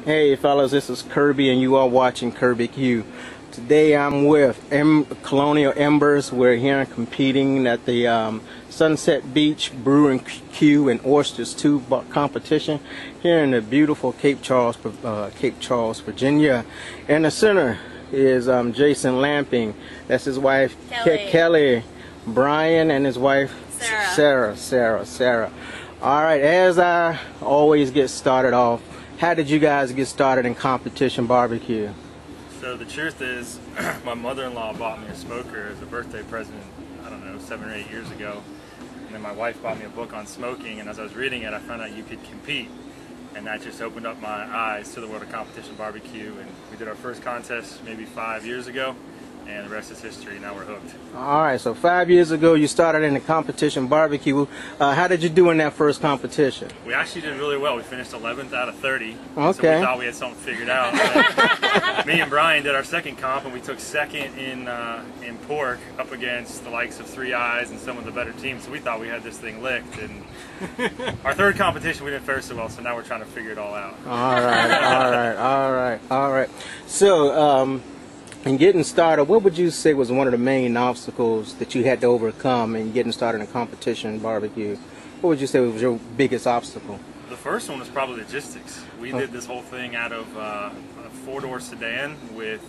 Hey fellas, this is Kirby and you are watching KIRBBQ. Today I'm with Colonial Embers. We're here competing at the Sunset Beach Brewing Q and Oysters 2 competition here in the beautiful Cape Charles, Virginia. In the center is Jason Lamping. That's his wife Kelly, Brian, and his wife Sarah. All right, as I always get started off, how did you guys get started in competition barbecue? So the truth is, my mother-in-law bought me a smoker as a birthday present, I don't know, 7 or 8 years ago. And then my wife bought me a book on smoking, and as I was reading it, I found out you could compete. And that just opened up my eyes to the world of competition barbecue. And we did our first contest maybe 5 years ago, and the rest is history. Now we're hooked. All right, so 5 years ago you started in the competition barbecue. How did you do in that first competition? We actually did really well. We finished 11th out of 30. Okay. So we thought we had something figured out. Me and Brian did our second comp, and we took second in pork up against the likes of 3 Eyes and some of the better teams. So we thought we had this thing licked. And our third competition we didn't fare so well. So now we're trying to figure it all out. All right. So. In getting started, what would you say was one of the main obstacles that you had to overcome in getting started in competition barbecue? What would you say was your biggest obstacle? The first one was probably logistics. We did this whole thing out of a 4-door sedan with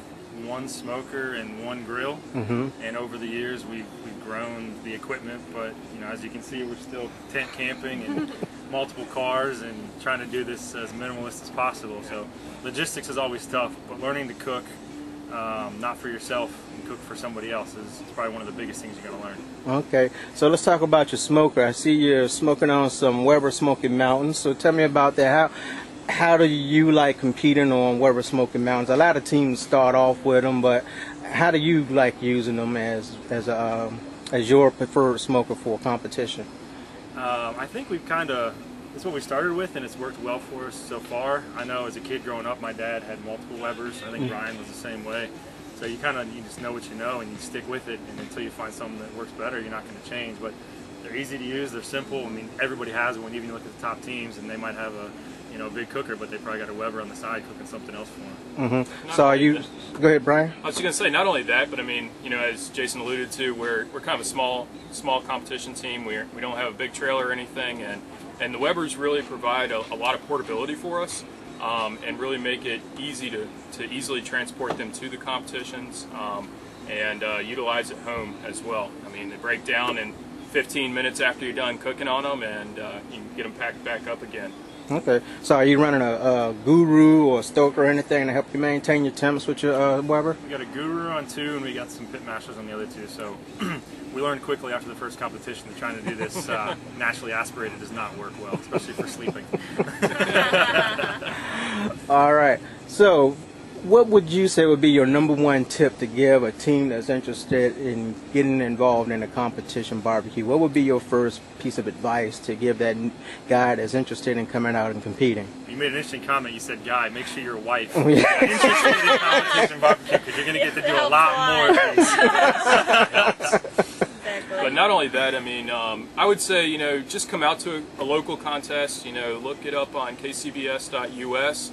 1 smoker and 1 grill. And over the years we've grown the equipment, but you know, as you can see, we're still tent camping and multiple cars and trying to do this as minimalist as possible. So logistics is always tough, but learning to cook not for yourself and cook for somebody else is probably one of the biggest things you got to learn. Okay, so let's talk about your smoker. I see you're smoking on some Weber Smoky Mountains. So tell me about that. How do you like competing on Weber Smoky Mountains? A lot of teams start off with them, but how do you like using them as your preferred smoker for competition? I think we've it's what we started with, and it's worked well for us so far. I know as a kid growing up, my dad had multiple Webers. I think Brian was the same way. So you just know what you know, and you stick with it, and until you find something that works better, you're not going to change. But they're easy to use, they're simple. I mean, everybody has one. Even you look at the top teams, and they might have a big cooker, but they probably got a Weber on the side cooking something else for them. So are you? Go ahead, Brian. I was just going to say, not only that, but I mean, as Jason alluded to, we're kind of a small competition team. We don't have a big trailer or anything, and the Webers really provide a lot of portability for us, and really make it easy to easily transport them to the competitions, and utilize at home as well. I mean, they break down in 15 minutes after you're done cooking on them, and you can get them packed back up again. Okay, so are you running a Guru or a Stoker or anything to help you maintain your temps with your Weber? We got a Guru on 2, and we got some Pit Masters on the other 2. So we learned quickly after the first competition that trying to do this naturally aspirated does not work well, especially for sleeping. All right, so what would you say would be your #1 tip to give a team that's interested in getting involved in a competition barbecue? What would be your first piece of advice to give that guy that's interested in coming out and competing? You made an interesting comment. You said, "Guy, make sure your wife is interested in competition barbecue, because you're going to get to do a lot more things." But not only that, I mean, I would say, just come out to a local contest. Look it up on kcbs.us.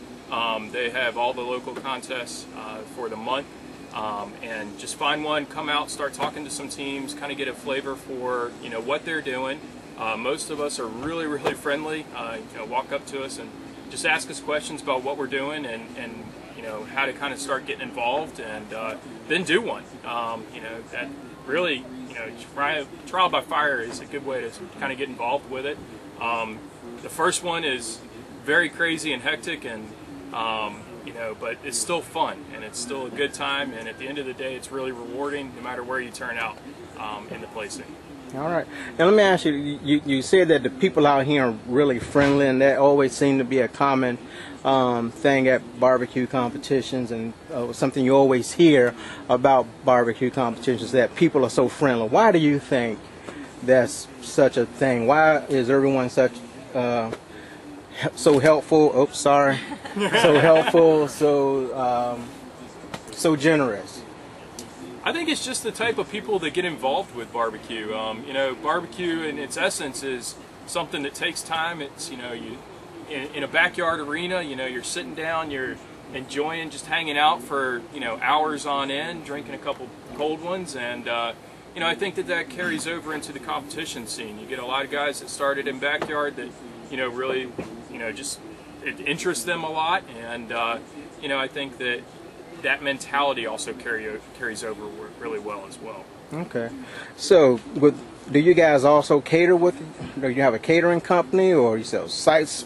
They have all the local contests for the month, and just find one, come out, start talking to some teams, kind of get a flavor for what they're doing. Most of us are really, really friendly. Walk up to us and just ask us questions about what we're doing, and how to kind of start getting involved, and then do one. That really, trial by fire is a good way to kind of get involved with it. The first one is very crazy and hectic, and but it's still fun, and it's still a good time, and at the end of the day, it's really rewarding no matter where you turn out in the placing. All right. Now let me ask you, you said that the people out here are really friendly, and that always seemed to be a common thing at barbecue competitions, and something you always hear about barbecue competitions, that people are so friendly. Why do you think that's such a thing? Why is everyone such so helpful? Oops, sorry. So helpful, so generous? I think it's just the type of people that get involved with barbecue. Barbecue in its essence is something that takes time. It's, you in a backyard arena, you know, you're sitting down, you're enjoying just hanging out for, you know, hours on end, drinking a couple cold ones, and you know, I think that carries over into the competition scene. You get a lot of guys that started in backyard that, you know, really, you know, just it interests them a lot, and you know, I think that mentality also carries over really well as well. Okay, so do you guys also cater with? Do you have a catering company, or you sell sites,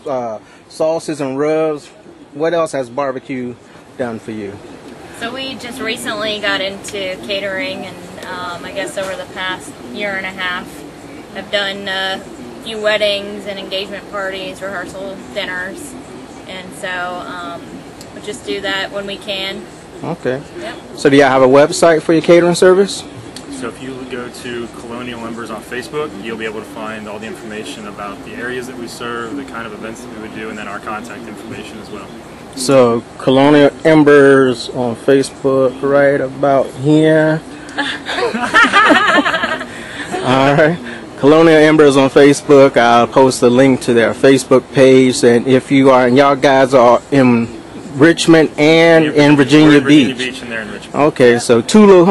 sauces and rubs? What else has barbecue done for you? So we just recently got into catering, and I guess over the past year and a half, I've done a few weddings and engagement parties, rehearsal dinners, and so we just do that when we can. Okay. Yep. So do y'all have a website for your catering service? So if you go to Colonial Embers on Facebook, you'll be able to find all the information about the areas that we serve, the kind of events that we would do, and then our contact information as well. So Colonial Embers on Facebook, right about here. All right. Colonial Embers on Facebook. I'll post a link to their Facebook page, and if you are, and y'all guys are in Richmond and in Virginia Beach. And they're in Richmond. Okay, so two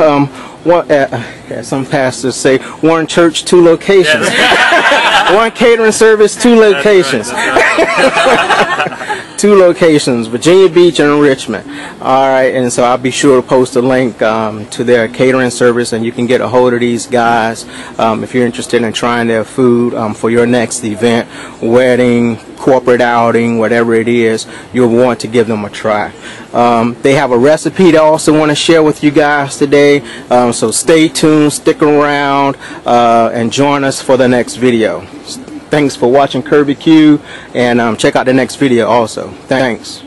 as some pastors say, one church, two locations. Yes. One catering service, two locations. That's right. Two locations, Virginia Beach and Richmond. All right, and so I'll be sure to post a link to their catering service, and you can get a hold of these guys if you're interested in trying their food for your next event, wedding, corporate outing, whatever it is, you'll want to give them a try. They have a recipe they also want to share with you guys today, so stay tuned, stick around, and join us for the next video. Thanks for watching KIRBBQ, and check out the next video also. Thanks.